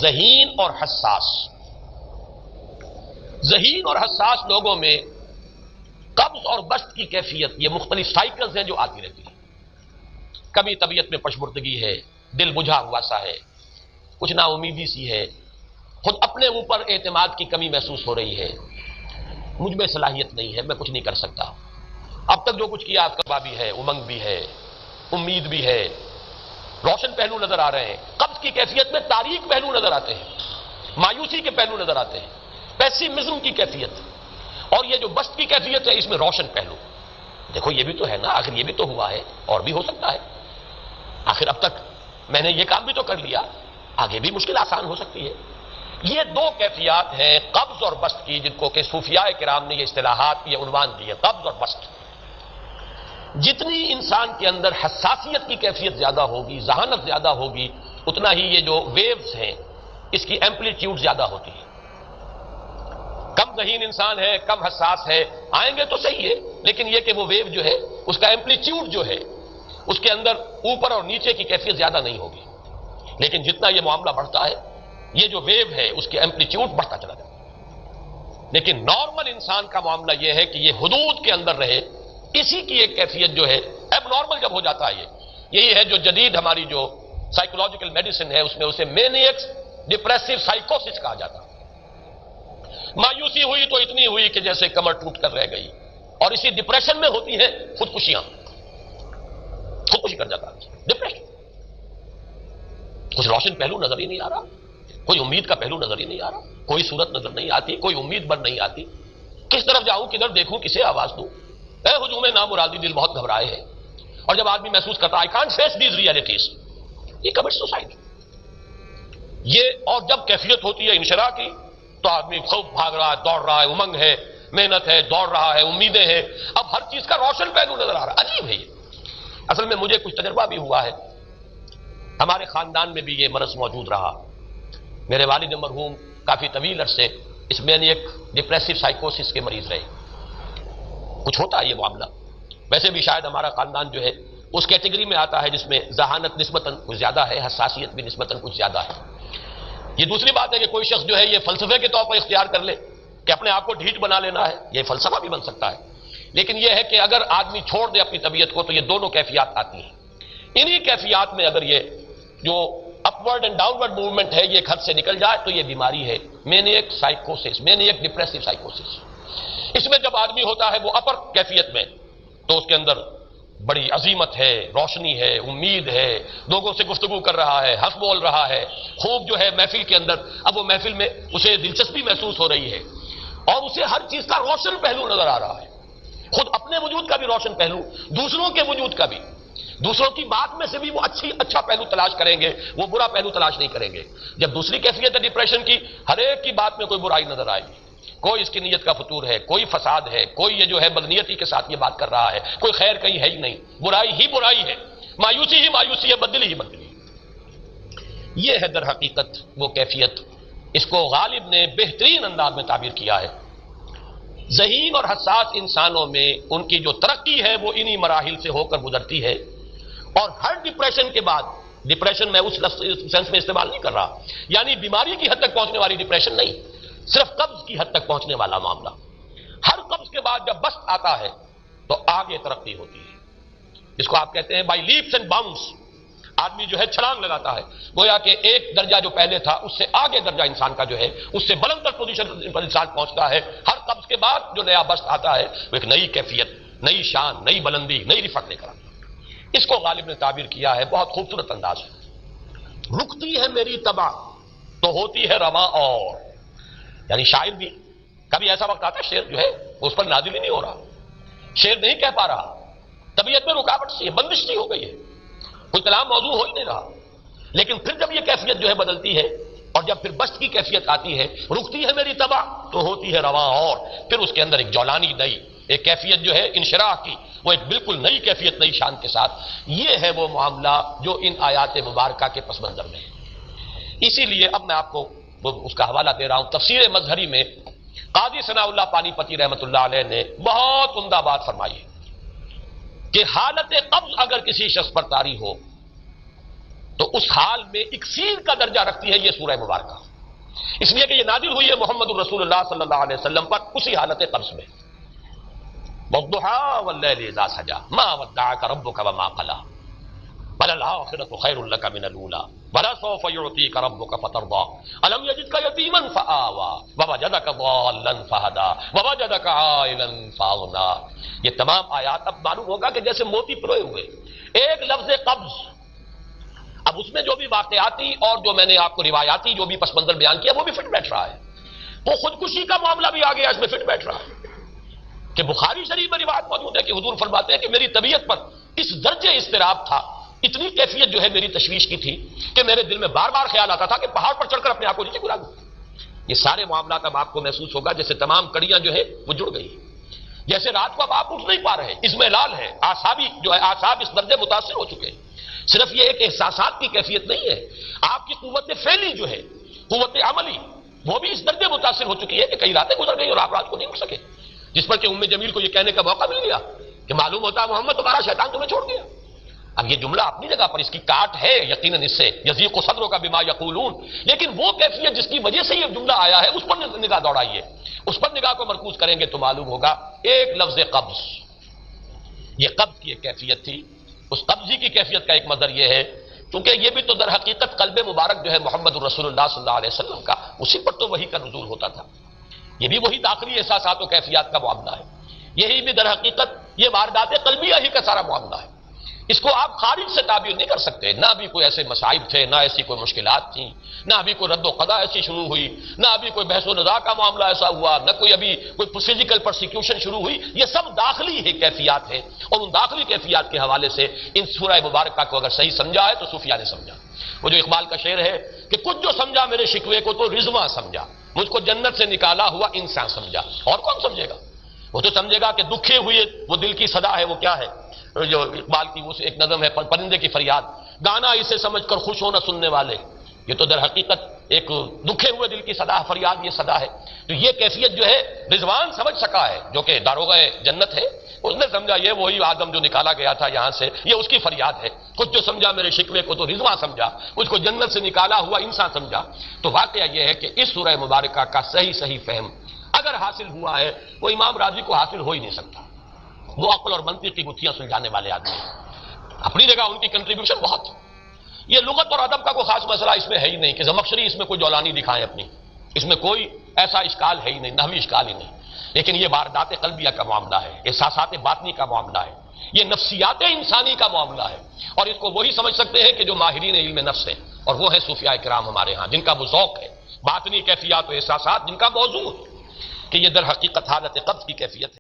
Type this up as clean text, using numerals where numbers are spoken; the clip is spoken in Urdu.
ذہین اور حساس. ذہین اور حساس لوگوں میں قبض اور بسط کی کیفیت، یہ مختلف سائیکلز ہیں جو آتی رہتی ہیں. کبھی طبیعت میں پشمردگی ہے، دل بجھا ہوا سا ہے، کچھ نا امیدی سی ہے، خود اپنے اوپر اعتماد کی کمی محسوس ہو رہی ہے، مجھ میں صلاحیت نہیں ہے، میں کچھ نہیں کر سکتا، اب تک جو کچھ کیا افکار بھی ہے، امنگ بھی ہے، امید بھی ہے، روشن پہلو نظر آ رہے ہیں. قبض کی کیفیت میں تاریک پہلو نظر آتے ہیں، مایوسی کے پہلو نظر آتے ہیں، پیسیمزم کی کیفیت. اور یہ جو بسط کی کیفیت ہے اس میں روشن پہلو. دیکھو یہ بھی تو ہے نا، آخر یہ بھی تو ہوا ہے اور بھی ہو سکتا ہے، آخر اب تک میں نے یہ کام بھی تو کر لیا، آگے بھی مشکل آسان ہو سکتی ہے. یہ دو کیفیات ہیں قبض اور بسط کی، جن کو کہ صوفیاء کرام نے یہ اصطلاحات، یہ عنوان دیے، قبض اور بسط. جتنی انسان کے اندر حساسیت کی کیفیت زیادہ ہوگی، ذہانت زیادہ ہوگی، اتنا ہی یہ جو ویوز ہیں اس کی ایمپلیٹیوڈ زیادہ ہوتی ہے. کم ذہین انسان ہے، کم حساس ہے، آئیں گے تو صحیح ہے، لیکن یہ کہ وہ ویو جو ہے اس کا ایمپلیٹیوڈ جو ہے اس کے اندر اوپر اور نیچے کی کیفیت زیادہ نہیں ہوگی. لیکن جتنا یہ معاملہ بڑھتا ہے یہ جو ویو ہے اس کی ایمپلیٹیوڈ بڑھتا چلا جاتا ہے. لیکن نارمل انسان کا معاملہ یہ ہے کہ یہ حدود کے اندر رہے. اسی کی ایک کیفیت جو ہے ایب نارمل جب ہو جاتا ہے، یہی ہے جو جدید ہماری جو سائیکولوجیکل میڈیسن ہے اس میں اسے مینیکس ڈپریسو سائیکوسس کہا جاتا ہے. مایوسی ہوئی تو اتنی ہوئی کہ جیسے کمر ٹوٹ کر رہ گئی، اور اسی ڈپریشن میں ہوتی ہیں خودکشیاں، خودکشی کر جاتا ہے ڈپریشن. کچھ روشن پہلو نظر ہی نہیں آ رہا، کوئی امید کا پہلو نظر ہی نہیں آ رہا، کوئی صورت نظر نہیں آتی، کوئی امید بن نہیں آتی. کس طرف جاؤں، کدھر دیکھوں، کسے آواز دوں؟ اے ہجوم نامرادی، دل بہت گھبرائے ہیں. اور جب آدمی محسوس کرتا I can't face these realities، یہ کمٹ سوسائڈ. یہ اور جب کیفیت ہوتی ہے انشراح کی تو آدمی خوب بھاگ رہا ہے، دوڑ رہا ہے، امنگ ہے، محنت ہے، دوڑ رہا ہے، امیدیں ہیں، اب ہر چیز کا روشن پہلو نظر آ رہا ہے. عجیب ہے یہ. اصل میں مجھے کچھ تجربہ بھی ہوا ہے، ہمارے خاندان میں بھی یہ مرض موجود رہا. میرے والد مرحوم کافی طویل عرصے اس مینیک ڈپریسو سائیکوسس کے مریض رہے. کچھ ہوتا ہے یہ معاملہ. ویسے بھی شاید ہمارا خاندان جو ہے اس کیٹیگری میں آتا ہے جس میں ذہانت نسبتاً کچھ زیادہ ہے، حساسیت بھی نسبتاً کچھ زیادہ ہے. یہ دوسری بات ہے کہ کوئی شخص جو ہے یہ فلسفے کے طور پر اختیار کر لے کہ اپنے آپ کو ڈھیٹ بنا لینا ہے، یہ فلسفہ بھی بن سکتا ہے. لیکن یہ ہے کہ اگر آدمی چھوڑ دے اپنی طبیعت کو تو یہ دونوں کیفیات آتی ہیں. انہی کیفیات میں اگر یہ جو اپورڈ اینڈ ڈاؤنورڈ موومنٹ ہے یہ ایک حد سے نکل جائے تو یہ بیماری ہے مینیک سائیکوسس، مینیک ڈپریسو سائیکوسس. اس میں جب آدمی ہوتا ہے وہ اپر کیفیت میں تو اس کے اندر بڑی عظیمت ہے، روشنی ہے، امید ہے، لوگوں سے گفتگو کر رہا ہے، ہنس بول رہا ہے، خوب جو ہے محفل کے اندر، اب وہ محفل میں اسے دلچسپی محسوس ہو رہی ہے اور اسے ہر چیز کا روشن پہلو نظر آ رہا ہے، خود اپنے وجود کا بھی روشن پہلو، دوسروں کے وجود کا بھی. دوسروں کی بات میں سے بھی وہ اچھا پہلو تلاش کریں گے، وہ برا پہلو تلاش نہیں کریں گے. جب دوسری کیفیت ہے ڈپریشن کی، ہر ایک کی بات میں کوئی برائی نظر آئے گی، کوئی اس کی نیت کا فطور ہے، کوئی فساد ہے، کوئی یہ جو ہے بدنیتی کے ساتھ یہ بات کر رہا ہے، کوئی خیر کہیں ہے ہی نہیں، برائی ہی برائی ہے، مایوسی ہی مایوسی ہے، بدلی ہی بدلی. یہ ہے در حقیقت وہ کیفیت. اس کو غالب نے بہترین انداز میں تعبیر کیا ہے. ذہین اور حساس انسانوں میں ان کی جو ترقی ہے وہ انہی مراحل سے ہو کر گزرتی ہے. اور ہر ڈپریشن کے بعد، ڈپریشن میں اس سینس میں استعمال نہیں کر رہا یعنی بیماری کی حد تک پہنچنے والی ڈپریشن نہیں، صرف قبض کی حد تک پہنچنے والا معاملہ. ہر قبض کے بعد جب بسط آتا ہے تو آگے ترقی ہوتی ہے. اس کو آپ کہتے ہیں بائی لیپس اینڈ باؤنڈس. آدمی جو ہے چھلانگ لگاتا ہے، گویا کہ ایک درجہ جو پہلے تھا اس سے آگے درجہ انسان کا جو ہے اس سے بلند تر پوزیشن پر انسان پہنچتا ہے. ہر قبض کے بعد جو نیا بسط آتا ہے وہ ایک نئی کیفیت، نئی شان، نئی بلندی، نئی رفعت لے کر آتا ہے. اس کو غالب نے تعبیر کیا ہے بہت خوبصورت انداز ہے. رکتی ہے میری طبع تو ہوتی ہے رواں اور. یعنی شاعر بھی کبھی ایسا وقت آتا ہے شعر جو ہے اس پر نازل ہی نہیں ہو رہا، شعر نہیں کہہ پا رہا، طبیعت میں رکاوٹ سی ہے، بندش سی ہو گئی ہے، کوئی کلام موضوع ہو ہی نہیں رہا. لیکن پھر جب یہ کیفیت جو ہے بدلتی ہے اور جب پھر بسط کی کیفیت آتی ہے، رکتی ہے میری طبع تو ہوتی ہے رواں اور، پھر اس کے اندر ایک جولانی نئی ایک کیفیت جو ہے انشراح کی، وہ ایک بالکل نئی کیفیت، نئی شان کے ساتھ. یہ ہے وہ معاملہ جو ان آیات مبارکہ کے پس منظر میں ہے. اسی لیے اب میں آپ کو اس کا حوالہ دے رہا ہوں. تفسیر مظہری میں قاضی ثناء اللہ پانی پتی رحمۃ اللہ علیہ نے بہت عمدہ بات فرمائی ہے کہ حالت قبض اگر کسی شخص پر طاری ہو تو اس حال میں اکسیر کا درجہ رکھتی ہے یہ سورہ مبارکہ، اس لیے کہ یہ نازل ہوئی ہے محمد الرسول اللہ صلی اللہ علیہ وسلم پر اسی حالت قبض میں۔ وَالضُّحَىٰ وَاللَّيْلِ إِذَا سَجَىٰ مَا وَدَّعَكَ رَبُّكَ وَمَا قَلَىٰ وَلَلْآخِرَةُ خَيْرٌ لَّكَ مِنَ الْأُولَىٰ وَلَسَوْفَ يُعْطِيكَ رَبُّكَ فَتَرْضَىٰ أَلَمْ يَجِدْكَ يَتِيمًا فَآوَىٰ وَوَجَدَكَ ضَالًّا فَهَدَىٰ وَوَجَدَكَ عَائِلًا فَأَغْنَىٰ۔ یہ تمام آیات اب معلوم ہوگا کہ جیسے موتی پروئے ہوئے، ایک لفظ قبض، اب اس میں جو بھی واقعاتی اور جو میں نے آپ کو روایاتی جو بھی پس منظر بیان کیا وہ بھی فٹ بیٹھ رہا ہے، وہ خودکشی کا معاملہ بھی آ گیا اس میں فٹ بیٹھ رہا ہے کہ بخاری شریف میں روایت موجود ہے کہ حضور فرماتے ہیں کہ میری طبیعت پر اس درجے اضطراب تھا، اتنی کیفیت جو ہے میری تشویش کی تھی کہ میرے دل میں بار بار خیال آتا تھا کہ پہاڑ پر چڑھ کر اپنے آپ کو نیچے گرا دوں۔ یہ سارے معاملات اب آپ کو محسوس ہوگا جیسے تمام کڑیاں جو ہے وہ جڑ گئی، جیسے رات کو اب آپ اٹھ نہیں پا رہے، اضمحلال ہے، اعصابی جو ہے اعصاب اس درجے متاثر ہو چکے ہیں۔ صرف یہ ایک احساسات کی کیفیت نہیں ہے، آپ کی قوت فعلی جو ہے، قوت عملی، وہ بھی اس درجے متاثر ہو چکی ہے کہ کئی راتیں گزر گئی اور آپ رات کو نہیں اٹھ سکے، جس پر کہ ام جمیل کو یہ کہنے کا موقع مل گیا کہ معلوم ہوتا ہے محمد تمہارا شیطان تمہیں چھوڑ گیا۔ اب یہ جملہ اپنی جگہ پر اس کی کاٹ ہے یقیناً، اس سے یضیق صدرک بما یقولون، لیکن وہ کیفیت جس کی وجہ سے یہ جملہ آیا ہے اس پر نگاہ دوڑائیے، اس پر نگاہ کو مرکوز کریں گے تو معلوم ہوگا ایک لفظ قبض، یہ قبض کی ایک کیفیت تھی۔ اس قبضی کی کیفیت کا ایک مظہر یہ ہے کیونکہ یہ بھی تو در حقیقت قلب مبارک جو ہے محمد الرسول اللہ صلی اللہ علیہ وسلم کا، اسی پر تو وحی کا نزول ہوتا تھا، یہ بھی وہی داخلی احساسات و کیفیات کا معاملہ ہے، یہی بھی در حقیقت یہ واردات قلبیہ ہی کا سارا معاملہ ہے، اس کو آپ خارج سے تعبیر نہیں کر سکتے، نہ ابھی کوئی ایسے مصائب تھے، نہ ایسی کوئی مشکلات تھیں، نہ ابھی کوئی رد و قضا ایسی شروع ہوئی، نہ ابھی کوئی بحث و نزاع کا معاملہ ایسا ہوا، نہ کوئی ابھی کوئی فزیکل پرسیکیوشن شروع ہوئی، یہ سب داخلی ہی کیفیات ہیں، اور ان داخلی کیفیات کے حوالے سے ان سورہ مبارکہ کو اگر صحیح سمجھا ہے تو صوفیہ نے سمجھا۔ وہ جو اقبال کا شعر ہے کہ کچھ جو سمجھا میرے شکوے کو تو رضواں سمجھا، مجھ کو جنت سے نکالا ہوا انسان سمجھا، اور کون سمجھے گا؟ وہ تو سمجھے گا کہ دکھے ہوئے وہ دل کی صدا ہے، وہ کیا ہے جو اقبال کی وہ ایک نظم ہے پرندے کی فریاد، گانا اسے سمجھ کر خوش ہونا سننے والے، یہ تو در حقیقت ایک دکھے ہوئے دل کی صدا فریاد، یہ صدا ہے۔ تو یہ کیفیت جو ہے رضوان سمجھ سکا ہے جو کہ داروغہ جنت ہے، اس نے سمجھا یہ وہی آدم جو نکالا گیا تھا یہاں سے، یہ اس کی فریاد ہے، کچھ جو سمجھا میرے شکوے کو تو رضوان سمجھا، مجھ کو جنت سے نکالا ہوا انسان سمجھا۔ تو واقعہ یہ ہے کہ اس سورہ مبارکہ کا صحیح فہم اگر حاصل ہوا ہے وہ امام راضی کو حاصل ہو ہی نہیں سکتا، وہ عقل اور منطق کی گتھیاں سلجھانے والے آدمی ہیں، اپنی جگہ ان کی کنٹریبیوشن بہت، یہ لغت اور ادب کا کوئی خاص مسئلہ اس میں ہے ہی نہیں کہ زمخشری اس میں کوئی جولانی دکھائیں اپنی، اس میں کوئی ایسا اشکال ہے ہی نہیں، نحوی اشکال ہی نہیں، لیکن یہ واردات قلبیہ کا معاملہ ہے، احساسات باطنی کا معاملہ ہے، یہ نفسیات انسانی کا معاملہ ہے، اور اس کو وہی سمجھ سکتے ہیں کہ جو ماہرین علم نفس ہیں، اور وہ ہیں صوفیاء کرام ہمارے ہاں جن کا وہ ذوق ہے، باطنی کیفیات و احساسات جن کا موضوع ہے کہ یہ در حقیقت حالت قبض کی کیفیت ہے۔